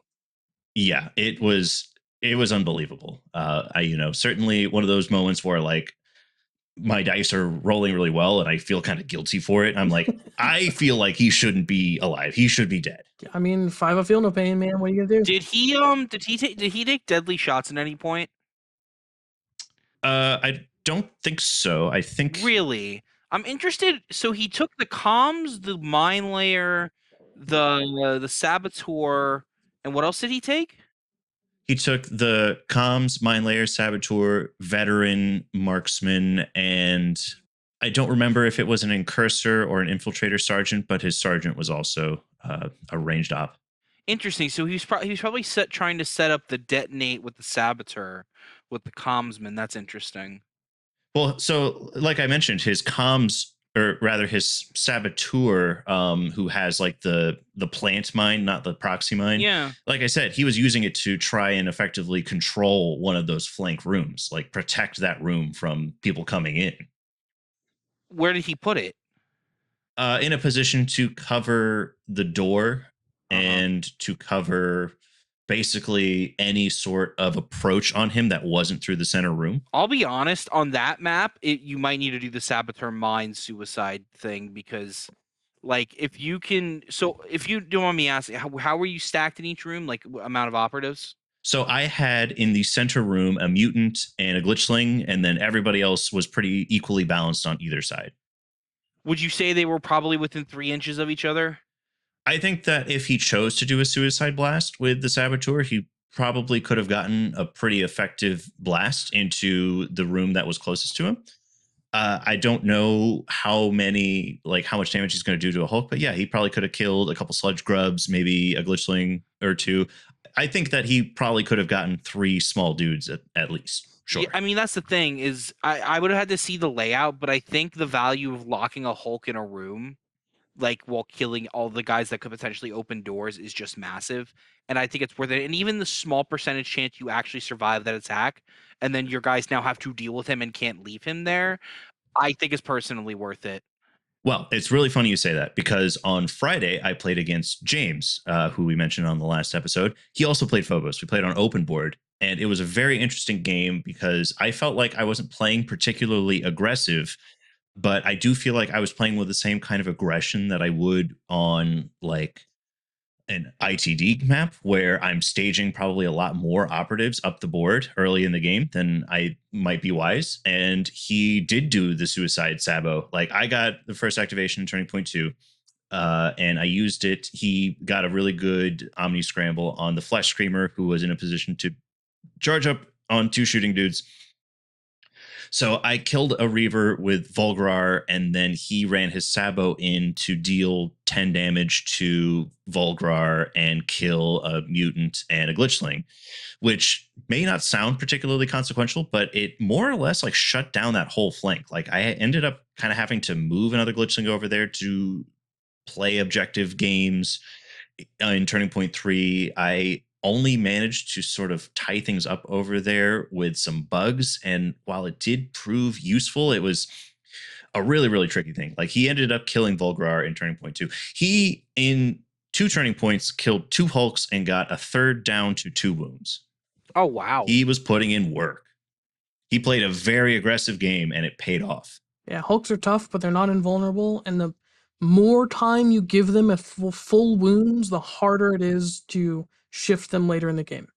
Yeah, it was unbelievable. Certainly one of those moments where like my dice are rolling really well and I feel kind of guilty for it. I'm like, I feel like he shouldn't be alive. He should be dead. I mean, 5 I feel no pain, man. What are you gonna do? Did he take deadly shots at any point? I don't think so. I think Really, I'm interested. So he took the comms, the mine layer, the saboteur, and what else did he take? he took the comms, mine layer, saboteur, veteran, marksman, and I don't remember if it was an incursor or an infiltrator sergeant, but his sergeant was also a ranged op. Interesting. So he was probably trying to set up the detonate with the saboteur with the commsman. That's interesting. Well, so like I mentioned, his comms, or rather his saboteur, who has like the plant mine, not the proxy mine. Yeah. Like I said, he was using it to try and effectively control one of those flank rooms, like protect that room from people coming in. Where did he put it? In a position to cover the door and to cover basically any sort of approach on him that wasn't through the center room. I'll be honest, on that map, you might need to do the saboteur mine suicide thing, because like if you don't want me asking, how were you stacked in each room, like amount of operatives? So I had in the center room a mutant and a glitchling, and then everybody else was pretty equally balanced on either side. Would you say they were probably within 3 inches of each other? I think that if he chose to do a suicide blast with the saboteur, he probably could have gotten a pretty effective blast into the room that was closest to him. I don't know how much damage he's going to do to a Hulk, but yeah, he probably could have killed a couple sludge grubs, maybe a glitchling or 2. I think that he probably could have gotten 3 small dudes at least. Sure. Yeah, I mean, that's the thing, is I would have had to see the layout, but I think the value of locking a Hulk in a room, like while killing all the guys that could potentially open doors, is just massive. And I think it's worth it. And even the small percentage chance you actually survive that attack, and then your guys now have to deal with him and can't leave him there, I think is personally worth it. Well, it's really funny you say that, because on Friday I played against James, who we mentioned on the last episode. He also played Phobos. We played on open board, and it was a very interesting game because I felt like I wasn't playing particularly aggressive, but I do feel like I was playing with the same kind of aggression that I would on like an ITD map, where I'm staging probably a lot more operatives up the board early in the game than I might be wise. And he did do the suicide sabo. Like, I got the first activation in turning point 2, and I used it. He got a really good Omni scramble on the Flesh Screamer, who was in a position to charge up on 2 shooting dudes. So I killed a Reaver with Volgrar, and then he ran his Sabo in to deal 10 damage to Volgrar and kill a mutant and a glitchling, which may not sound particularly consequential, but it more or less like shut down that whole flank. Like I ended up kind of having to move another glitchling over there to play objective games in Turning Point 3. I only managed to sort of tie things up over there with some bugs. And while it did prove useful, it was a really, really tricky thing. Like he ended up killing Volgrar in Turning Point 2. He, in 2 turning points, killed 2 Hulks and got a third down to 2 wounds. Oh, wow. He was putting in work. He played a very aggressive game and it paid off. Yeah, Hulks are tough, but they're not invulnerable. And the more time you give them at full wounds, the harder it is to shift them later in the game.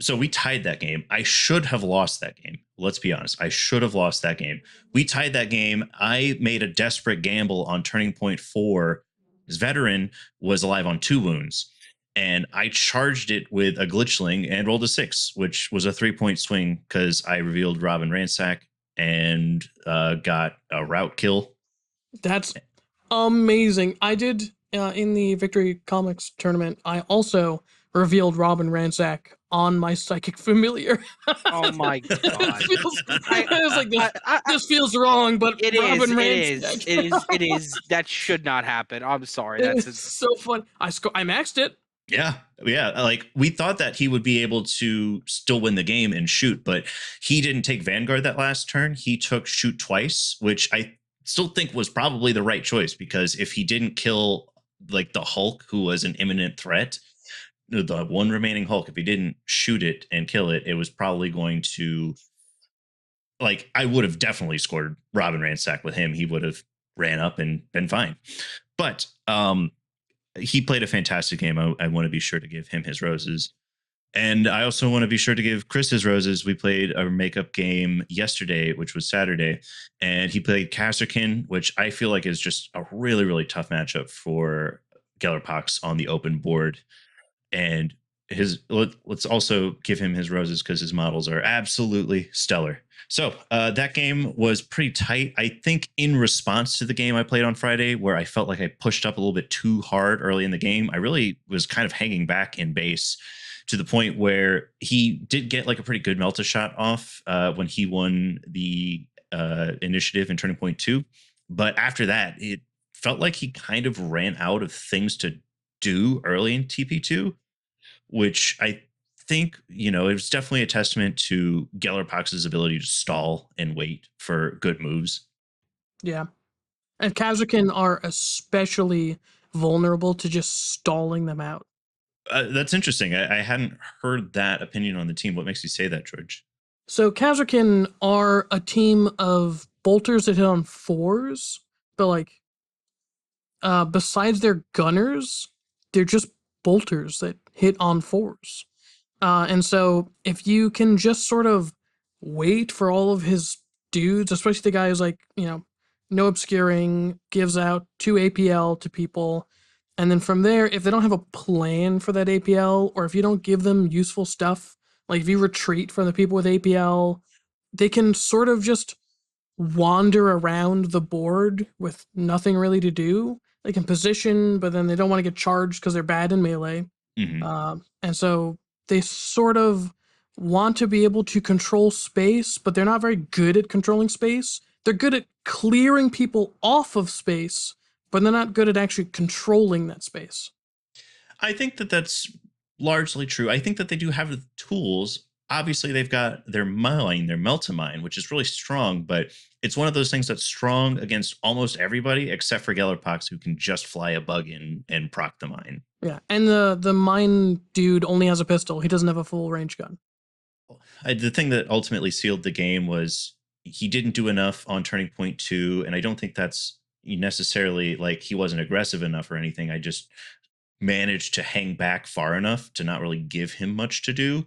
So we tied that game. I should have lost that game. Let's be honest. I should have lost that game. We tied that game. I made a desperate gamble on Turning Point 4. His veteran was alive on 2 wounds. And I charged it with a glitchling and rolled a 6, which was a 3-point swing because I revealed Robin Ransack and got a route kill. That's amazing. I did in the Victory Comics tournament. I also revealed Robin Ransack on my Psychic Familiar. Oh my god! I was like, this feels wrong, but it Robin is. Ransack. It is. That should not happen. I'm sorry. That's so fun. I maxed it. Yeah. Like we thought that he would be able to still win the game and shoot, but he didn't take Vanguard that last turn. He took shoot twice, which I still think was probably the right choice, because if he didn't kill like the Hulk, who was an imminent threat, the one remaining Hulk, if he didn't shoot it and kill it, it was probably going to, like, I would have definitely scored Robin Ransack with him. He would have ran up and been fine. But he played a fantastic game. I want to be sure to give him his roses. And I also want to be sure to give Chris his roses. We played a makeup game yesterday, which was Saturday, and he played Kasrkin, which I feel like is just a really, really tough matchup for Gellerpox on the open board. And let's also give him his roses because his models are absolutely stellar. So that game was pretty tight. I think in response to the game I played on Friday, where I felt like I pushed up a little bit too hard early in the game, I really was kind of hanging back in base to the point where he did get like a pretty good Melta shot off when he won the initiative in Turning Point 2. But after that, it felt like he kind of ran out of things to do early in TP2, which I think, it was definitely a testament to Gellerpox's ability to stall and wait for good moves. Yeah. And Kasrkin are especially vulnerable to just stalling them out. That's interesting. I hadn't heard that opinion on the team. What makes you say that, George? So Kasrkin are a team of bolters that hit on 4s, but like besides their gunners, they're just bolters that hit on 4s. And so if you can just sort of wait for all of his dudes, especially the guy who's like, no obscuring, gives out 2 APL to people, and then from there, if they don't have a plan for that APL, or if you don't give them useful stuff, like if you retreat from the people with APL, they can sort of just wander around the board with nothing really to do. They can position, but then they don't want to get charged because they're bad in melee. Mm-hmm. And so they sort of want to be able to control space, but they're not very good at controlling space. They're good at clearing people off of space, but they're not good at actually controlling that space. I think that that's largely true. I think that they do have the tools. Obviously, they've got their mine, their Meltamine, which is really strong, but it's one of those things that's strong against almost everybody except for Gellerpox, who can just fly a bug in and proc the mine. Yeah, and the mine dude only has a pistol. He doesn't have a full range gun. The thing that ultimately sealed the game was he didn't do enough on Turning Point 2, and I don't think that's necessarily like he wasn't aggressive enough or anything. I just managed to hang back far enough to not really give him much to do.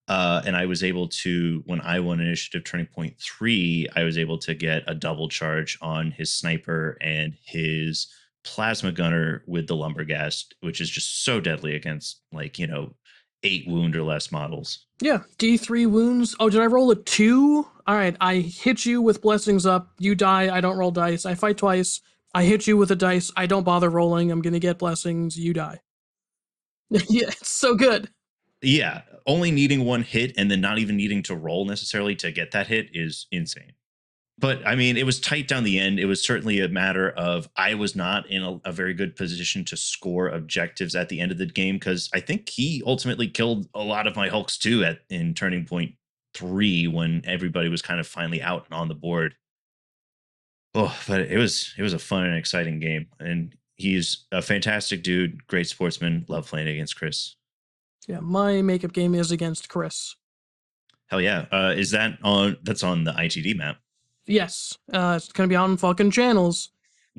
And I was able to, when I won initiative Turning Point 3, I was able to get a double charge on his sniper and his plasma gunner with the lumberghast, which is just so deadly against 8 wound or less models. Yeah, D3 wounds. Oh, did I roll a 2? all right, I hit you with blessings up, you die, I don't roll dice. I fight twice, I hit you with a dice, I don't bother rolling, I'm gonna get blessings, you die. Yeah, it's so good. Yeah, only needing one hit and then not even needing to roll necessarily to get that hit is insane. But I mean, it was tight down the end. It was certainly a matter of I was not in a very good position to score objectives at the end of the game because I think he ultimately killed a lot of my Hulks too in Turning Point 3 when everybody was kind of finally out and on the board. Oh, but it was a fun and exciting game, and he's a fantastic dude, great sportsman. Love playing against Chris. Yeah, my makeup game is against Chris. Hell yeah! Is that on? That's on the ITD map. Yes, it's gonna be on fucking channels.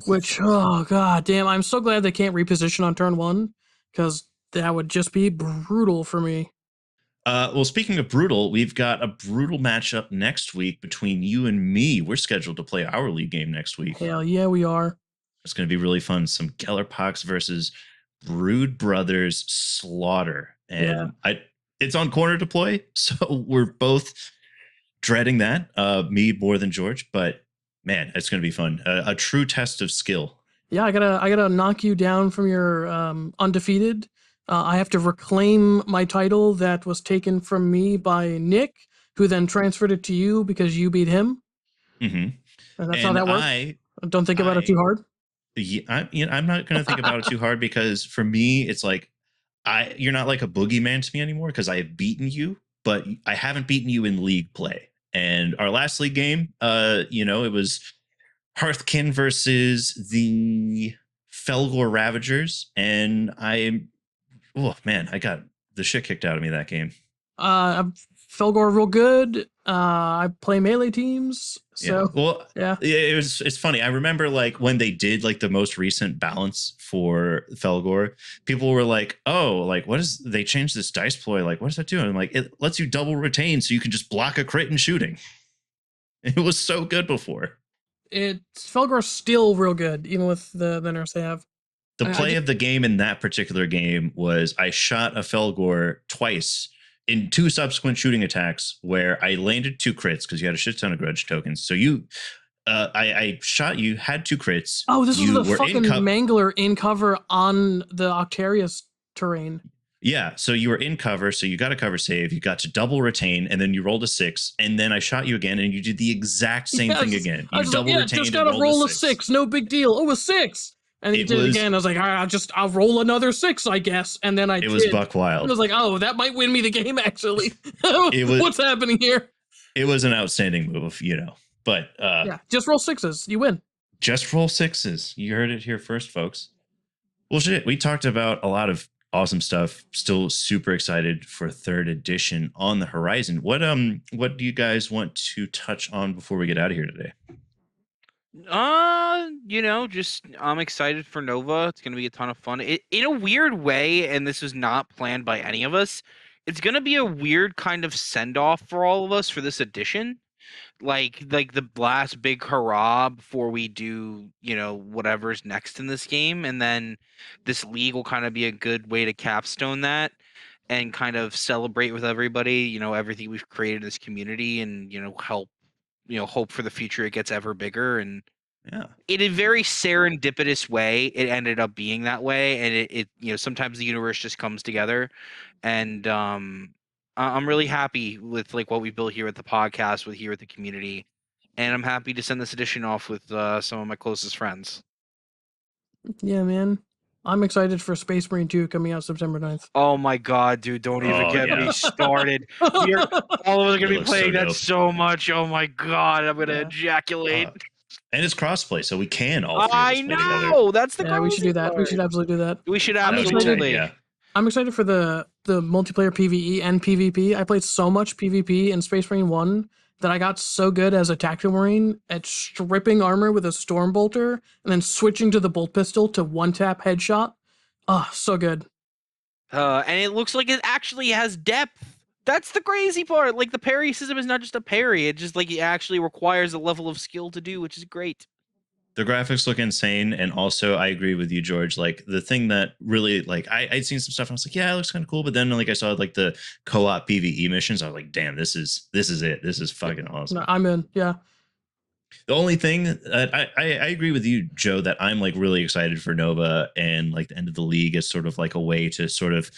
Which, oh god damn, I'm so glad they can't reposition on turn 1, because that would just be brutal for me. Well, speaking of brutal, we've got a brutal matchup next week between you and me. We're scheduled to play our league game next week. Hell yeah, we are. It's going to be really fun. Some Gellerpox versus Brood Brothers Slaughter, and it's on corner deploy, so we're both dreading that. Me more than George, but man, it's going to be fun. A true test of skill. Yeah, I gotta knock you down from your undefeated. I have to reclaim my title that was taken from me by Nick, who then transferred it to you because you beat him. Mm-hmm. And that's how that works. Don't think about it too hard. Yeah, I'm not going to think about it too hard because for me, it's like you're not like a boogeyman to me anymore because I have beaten you, but I haven't beaten you in league play. And our last league game, it was Hearthkin versus the Felgor Ravagers, and I got the shit kicked out of me that game. Felgor real good. I play melee teams, so it's funny. I remember like when they did like the most recent balance for Felgor, people were like, "Oh, like what is they changed this dice ploy? Like what does that do?" And I'm like, it lets you double retain, so you can just block a crit in shooting. It was so good before. Felgor's still real good, even with the nerfs they have. The play of the game in that particular game was I shot a Felgor twice in 2 subsequent shooting attacks where I landed 2 crits because you had a shit ton of grudge tokens. So I shot you, had 2 crits. Oh, this was the fucking Mangler in cover on the Octarius terrain. Yeah, so you were in cover, so you got a cover save, you got to double retain, and then you rolled a 6, and then I shot you again, and you did the exact same thing again. You double retained just gotta roll a 6, no big deal. Oh, a 6! And he did it again. I was like, I'll roll another 6, I guess. And then it was buck wild. I was like, oh, that might win me the game, actually. What's happening here? It was an outstanding move, But just roll 6s. You win. Just roll 6s. You heard it here first, folks. Well, shit, we talked about a lot of awesome stuff. Still super excited for 3rd edition on the horizon. What do you guys want to touch on before we get out of here today? Just I'm excited for Nova. It's gonna be a ton of fun. In a weird way, and this was not planned by any of us, it's gonna be a weird kind of send-off for all of us for this edition. Like the last big hurrah before we do, whatever's next in this game, and then this league will kind of be a good way to capstone that and kind of celebrate with everybody, everything we've created in this community and, help hope for the future it gets ever bigger. And in a very serendipitous way, it ended up being that way. And it sometimes the universe just comes together. And I'm really happy with like what we built here at the podcast, with here at the community. And I'm happy to send this edition off with some of my closest friends. Yeah, man. I'm excited for Space Marine 2 coming out September 9th. Oh my god, dude, don't even get me started. All of us are going to be playing that so much. Oh my god, I'm going to ejaculate. And it's crossplay, so we can all three I know! That's the we should do that. We should absolutely do that. We should absolutely. I'm excited for the multiplayer PvE and PvP. I played so much PvP in Space Marine 1 that I got so good as a tactical marine at stripping armor with a storm bolter and then switching to the bolt pistol to one-tap headshot. Oh, so good. And it looks like it actually has depth. That's the crazy part. Like, the parry system is not just a parry. It just, like, it actually requires a level of skill to do, which is great. The graphics look insane, and also I agree with you, George. Like the thing that really, like, I'd seen some stuff, and I was like, yeah, it looks kind of cool. But then, like, I saw like the co-op PvE missions. I was like, damn, this is it. This is fucking awesome. No, I'm in. Yeah. The only thing that I agree with you, Joe, that I'm like really excited for Nova and like the end of the league is sort of like a way to sort of,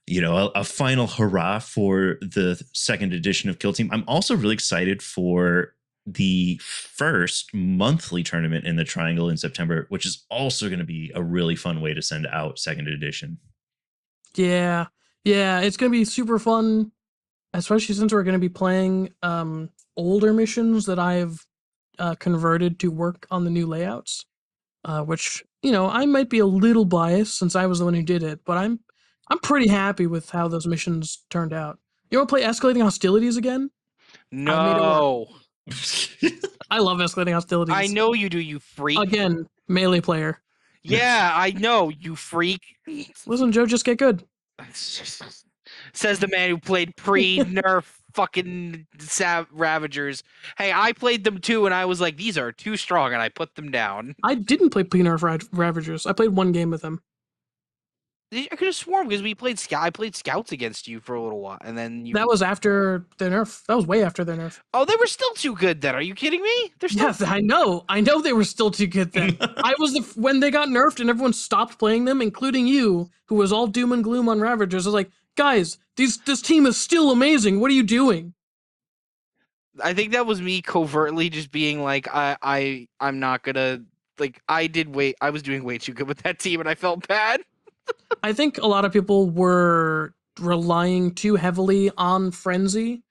you know, a final hurrah for the second edition of Kill Team. I'm also really excited for the first monthly tournament in the Triangle in September, which is also going to be a really fun way to send out second edition. Yeah. Yeah. It's going to be super fun, especially since we're going to be playing older missions that I've converted to work on the new layouts, which, you know, I might be a little biased since I was the one who did it, but I'm pretty happy with how those missions turned out. You want to play Escalating Hostilities again? No. I love Escalating Hostilities. I know you do, you freak. Again, melee player. Yeah, I know, you freak. Listen, Joe, just get good. Says the man who played pre-nerf fucking Ravagers. Hey, I played them too, and I was like, these are too strong, and I put them down. I didn't play pre-nerf Ravagers. I played one game with them. I could have sworn because we played I played Scouts against you for a little while, and then you. That was after the nerf. That was way after the nerf. Oh, they were still too good then. Are you kidding me? They're still. Yes, I know. I know they were still too good then. I was when they got nerfed and everyone stopped playing them, including you, who was all doom and gloom on Ravagers. I was like, guys, this team is still amazing. What are you doing? I think that was me covertly just being like, I'm not gonna like. I was doing way too good with that team, and I felt bad. I think a lot of people were relying too heavily on Frenzy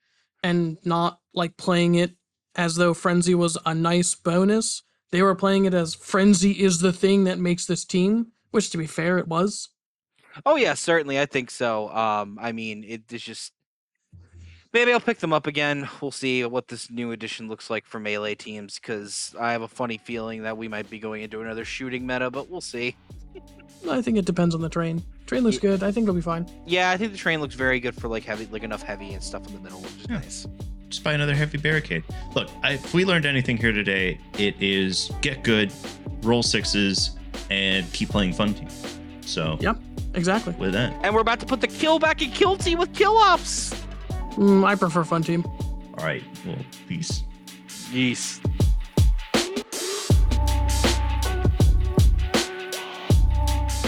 and not like playing it as though Frenzy was a nice bonus. They were playing it as Frenzy is the thing that makes this team, which to be fair, it was. Oh yeah, certainly. I think so. I mean, it's just maybe I'll pick them up again. We'll see what this new edition looks like for melee teams, because I have a funny feeling that we might be going into another shooting meta, but we'll see. I think it depends on the train. Train looks good. I think it'll be fine. Yeah, I think the train looks very good for like heavy, like enough heavy and stuff in the middle, which is nice. Just buy another heavy barricade. Look, if we learned anything here today, it is get good, roll sixes, and keep playing fun team. So yep, exactly. With that, and we're about to put the kill back in Kill Team with kill ops. I prefer fun team. All right. Well, peace. Yes.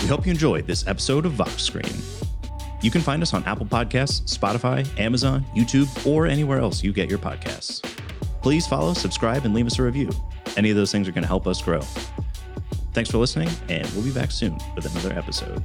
We hope you enjoyed this episode of Vox Screen. You can find us on Apple Podcasts, Spotify, Amazon, YouTube, or anywhere else you get your podcasts. Please follow, subscribe, and leave us a review. Any of those things are going to help us grow. Thanks for listening, and we'll be back soon with another episode.